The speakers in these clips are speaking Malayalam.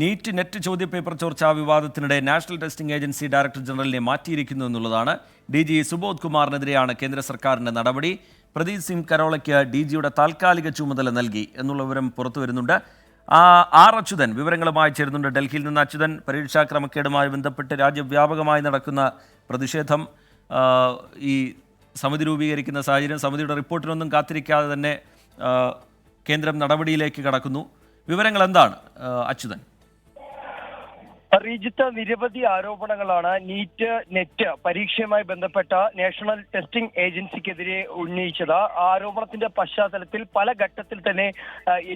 നീറ്റ് നെറ്റ് ചോദ്യപേപ്പർ ചോർച്ചാ വിവാദത്തിനിടെ നാഷണൽ ടെസ്റ്റിംഗ് ഏജൻസി ഡയറക്ടർ ജനറലിനെ മാറ്റിയിരിക്കുന്നു എന്നുള്ളതാണ്. DG സുബോധ് കുമാറിനെതിരെയാണ് കേന്ദ്ര സർക്കാരിന്റെ നടപടി. പ്രദീപ് സിംഗ് കരോളയ്ക്ക് DGയുടെ താൽക്കാലിക ചുമതല നൽകി എന്നുള്ള വിവരം പുറത്തു വരുന്നുണ്ട്. ആർ അച്യുതൻ വിവരങ്ങളുമായി ചേരുന്നുണ്ട് ഡൽഹിയിൽ നിന്ന്. അച്യുതൻ, പരീക്ഷാ ക്രമക്കേടുമായി ബന്ധപ്പെട്ട് രാജ്യവ്യാപകമായി നടക്കുന്ന പ്രതിഷേധം, ഈ സമിതി രൂപീകരിക്കുന്ന സാഹചര്യം, സമിതിയുടെ റിപ്പോർട്ടിനൊന്നും കാത്തിരിക്കാതെ തന്നെ കേന്ദ്രം നടപടിയിലേക്ക് കടക്കുന്നു. വിവരങ്ങൾ എന്താണ് അച്യുതൻ? റീജിത്ത്, നിരവധി ആരോപണങ്ങളാണ് നീറ്റ് നെറ്റ് പരീക്ഷയുമായി ബന്ധപ്പെട്ട നാഷണൽ ടെസ്റ്റിംഗ് ഏജൻസിക്കെതിരെ ഉന്നയിച്ചത്. ആരോപണത്തിന്റെ പശ്ചാത്തലത്തിൽ പല ഘട്ടത്തിൽ തന്നെ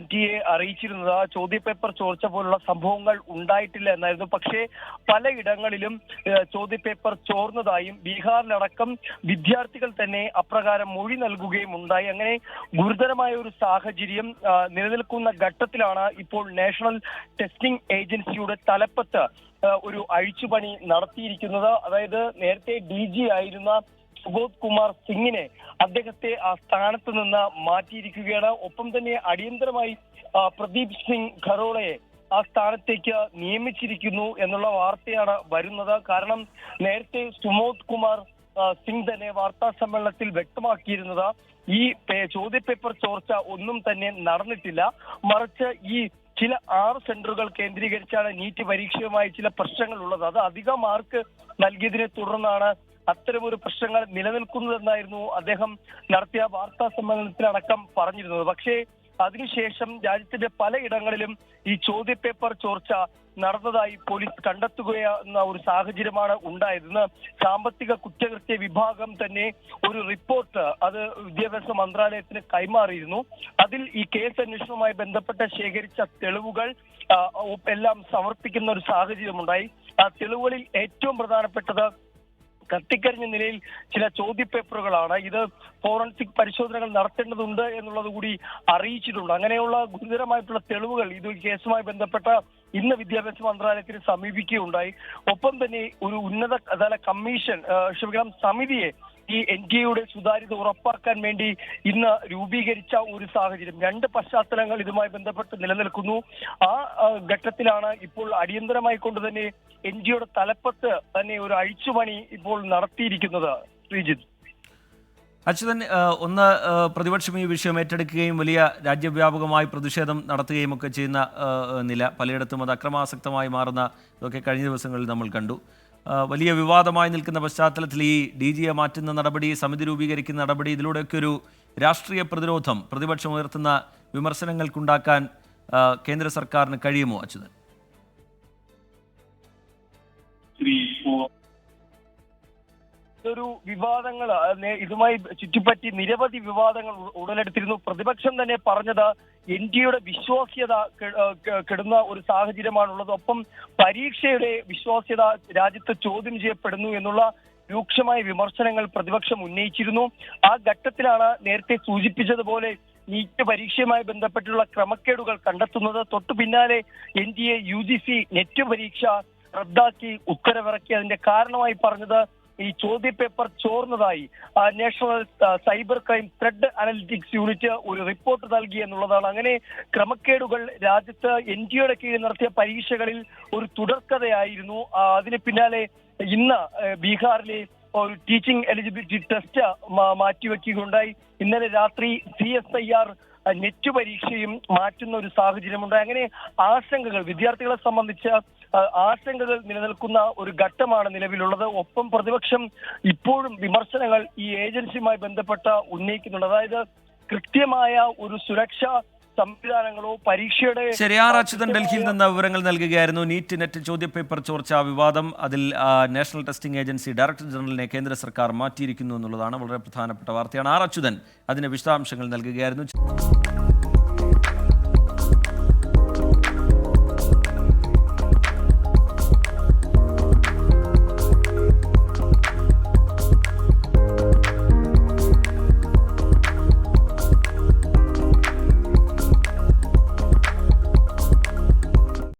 NTA അറിയിച്ചിരുന്നത് ചോദ്യപേപ്പർ ചോർച്ച പോലുള്ള സംഭവങ്ങൾ ഉണ്ടായിട്ടില്ല എന്നായിരുന്നു. പക്ഷേ പലയിടങ്ങളിലും ചോദ്യപേപ്പർ ചോർന്നതായും ബീഹാറിലടക്കം വിദ്യാർത്ഥികൾ തന്നെ അപ്രകാരം മൊഴി നൽകുകയും ഉണ്ടായി. അങ്ങനെ ഗുരുതരമായ ഒരു സാഹചര്യം നിലനിൽക്കുന്ന ഘട്ടത്തിലാണ് ഇപ്പോൾ നാഷണൽ ടെസ്റ്റിംഗ് ഏജൻസിയുടെ തലപ്പത്ത് ഒരു അഴിച്ചുപണി നടത്തിയിരിക്കുന്നത്. അതായത് നേരത്തെ DG ആയിരുന്ന സുബോധ് കുമാർ സിംഗിനെ, അദ്ദേഹത്തെ ആ സ്ഥാനത്ത് നിന്ന് മാറ്റിയിരിക്കുകയാണ്. ഒപ്പം തന്നെ അടിയന്തരമായി പ്രദീപ് സിംഗ് ഖരോളയെ ആ സ്ഥാനത്തേക്ക് നിയമിച്ചിരിക്കുന്നു എന്നുള്ള വാർത്തയാണ് വരുന്നത്. കാരണം നേരത്തെ സുബോധ് കുമാർ സിംഗ് തന്നെ വാർത്താ സമ്മേളനത്തിൽ വ്യക്തമാക്കിയിരുന്നത് ഈ ചോദ്യപേപ്പർ ചോർച്ച ഒന്നും തന്നെ നടന്നിട്ടില്ല, മറിച്ച് ഈ ചില 6 സെന്ററുകൾ കേന്ദ്രീകരിച്ചാണ് നീറ്റ് പരീക്ഷയുമായി ചില പ്രശ്നങ്ങൾ ഉള്ളത്. അത് അധിക മാർക്ക് നൽകിയതിനെ തുടർന്നാണ് അത്തരമൊരു പ്രശ്നങ്ങൾ നിലനിൽക്കുന്നതെന്നായിരുന്നു അദ്ദേഹം നടത്തിയ വാർത്താ സമ്മേളനത്തിലടക്കം പറഞ്ഞിരുന്നത്. പക്ഷേ അതിനുശേഷം രാജ്യത്തിന്റെ പലയിടങ്ങളിലും ഈ ചോദ്യപേപ്പർ ചോർച്ച നടന്നതായി പോലീസ് കണ്ടെത്തുകയെന്ന ഒരു സാഹചര്യമാണ് ഉണ്ടായതെന്ന് സാമ്പത്തിക കുറ്റകൃത്യ വിഭാഗം തന്നെ ഒരു റിപ്പോർട്ട് അത് വിദ്യാഭ്യാസ മന്ത്രാലയത്തിന് കൈമാറിയിരുന്നു. അതിൽ ഈ കേസ് അന്വേഷണവുമായി ബന്ധപ്പെട്ട് ശേഖരിച്ച തെളിവുകൾ എല്ലാം സമർപ്പിക്കുന്ന ഒരു സാഹചര്യമുണ്ടായി. ആ തെളിവുകളിൽ ഏറ്റവും പ്രധാനപ്പെട്ടത് കത്തിക്കരിഞ്ഞ നിലയിൽ ചില ചോദ്യപേപ്പറുകളാണ്. ഇത് ഫോറൻസിക് പരിശോധനകൾ നടത്തേണ്ടതുണ്ട് എന്നുള്ളത് കൂടി അറിയിച്ചിട്ടുണ്ട്. അങ്ങനെയുള്ള ഗുരുതരമായിട്ടുള്ള തെളിവുകൾ ഇത് കേസുമായി ബന്ധപ്പെട്ട ഇന്ന് വിദ്യാഭ്യാസ മന്ത്രാലയത്തിന് സമീപിക്കുകയുണ്ടായി. ഒപ്പം തന്നെ ഒരു ഉന്നതതല കമ്മീഷൻ സമിതിയെ ഈ NTA സുതാര്യത ഉറപ്പാക്കാൻ വേണ്ടി ഇന്ന് രൂപീകരിച്ച ഒരു സാഹചര്യം. 2 പശ്ചാത്തലങ്ങൾ ഇതുമായി ബന്ധപ്പെട്ട് നിലനിൽക്കുന്നു. ആ ഘട്ടത്തിലാണ് ഇപ്പോൾ അടിയന്തരമായി കൊണ്ട് തന്നെ NTA തലപ്പത്ത് തന്നെ ഒരു അഴിച്ചുപണി ഇപ്പോൾ നടത്തിയിരിക്കുന്നത്. ശ്രീജിത്ത്, അച്യുതൻ, ഒന്ന് പ്രതിപക്ഷം ഈ വിഷയം ഏറ്റെടുക്കുകയും വലിയ രാജ്യവ്യാപകമായി പ്രതിഷേധം നടത്തുകയും ഒക്കെ ചെയ്യുന്ന നില, പലയിടത്തും അത് അക്രമാസക്തമായി മാറുന്ന ഇതൊക്കെ കഴിഞ്ഞ ദിവസങ്ങളിൽ നമ്മൾ കണ്ടു. വലിയ വിവാദമായി നിൽക്കുന്ന പശ്ചാത്തലത്തിൽ ഈ DGയെ മാറ്റുന്ന നടപടി, സമിതി രൂപീകരിക്കുന്ന നടപടി, ഇതിലൂടെയൊക്കെ ഒരു രാഷ്ട്രീയ പ്രതിരോധം പ്രതിപക്ഷം ഉയർത്തുന്ന വിമർശനങ്ങൾക്കുണ്ടാക്കാൻ കേന്ദ്ര സർക്കാരിന് കഴിയുമോ അച്യുതൻ? ഇതൊരു വിവാദങ്ങൾ ഇതുമായി ചുറ്റിപ്പറ്റി നിരവധി വിവാദങ്ങൾ ഉടലെടുത്തിരുന്നു. പ്രതിപക്ഷം തന്നെ പറഞ്ഞത് NTA വിശ്വാസ്യത കെടുന്ന ഒരു സാഹചര്യമാണുള്ളത്. ഒപ്പം പരീക്ഷയുടെ വിശ്വാസ്യത രാജ്യത്ത് ചോദ്യം ചെയ്യപ്പെടുന്നു എന്നുള്ള രൂക്ഷമായ വിമർശനങ്ങൾ പ്രതിപക്ഷം ഉന്നയിച്ചിരുന്നു. ആ ഘട്ടത്തിലാണ് നേരത്തെ സൂചിപ്പിച്ചതുപോലെ നീറ്റ് പരീക്ഷയുമായി ബന്ധപ്പെട്ടുള്ള ക്രമക്കേടുകൾ കണ്ടെത്തുന്നത്. തൊട്ടു പിന്നാലെ NTA UGC നെറ്റ് പരീക്ഷ റദ്ദാക്കി ഉത്തരവിറക്കി. അതിന്റെ കാരണമായി പറഞ്ഞത് ഈ ചോദ്യപേപ്പർ ചോർന്നതായി national cyber crime threat analytics unit ഒരു റിപ്പോർട്ട് നൽകി എന്നുള്ളതാണ്. അങ്ങനെ ക്രമക്കേടുകൾ രാജ്യത്ത് NTA കീഴിൽ നടത്തിയ പരീക്ഷകളിൽ ഒരു തുടർക്കഥയായിരുന്നു. അതിന് പിന്നാലെ ഇന്ന് ബീഹാറിലെ ഒരു ടീച്ചിങ് എലിജിബിലിറ്റി ടെസ്റ്റ് മാറ്റിവെക്കുകയുണ്ടായി. ഇന്നലെ രാത്രി CSIR നെറ്റ് പരീക്ഷയും മാറ്റുന്ന ഒരു സാഹചര്യമുണ്ടായി. അങ്ങനെ ആശങ്കകൾ, വിദ്യാർത്ഥികളെ സംബന്ധിച്ച് ആശങ്കകൾ നിലനിൽക്കുന്ന ഒരു ഘട്ടമാണ് നിലവിലുള്ളത്. ഒപ്പം പ്രതിപക്ഷം ഇപ്പോഴും വിമർശനങ്ങൾ ഈ ഏജൻസിയുമായി ബന്ധപ്പെട്ട് ഉന്നയിക്കുന്നുണ്ട്. അതായത് കൃത്യമായ ഒരു സുരക്ഷാ സംവിധാനങ്ങളോ പരീക്ഷയുടെ. ശരി, ആർ അച്യുതൻ ഡൽഹിയിൽ നിന്ന് വിവരങ്ങൾ നൽകുകയായിരുന്നു. നീറ്റ് നെറ്റ് ചോദ്യപേപ്പർ ചോർച്ച വിവാദം, അതിൽ നാഷണൽ ടെസ്റ്റിംഗ് ഏജൻസി ഡയറക്ടർ ജനറലിനെ കേന്ദ്ര സർക്കാർ മാറ്റിയിരിക്കുന്നു എന്നുള്ളതാണ് വളരെ പ്രധാനപ്പെട്ട വാർത്തയാണ്. ആർ അച്യുതൻ അതിന്റെ വിശദാംശങ്ങൾ നൽകുകയായിരുന്നു.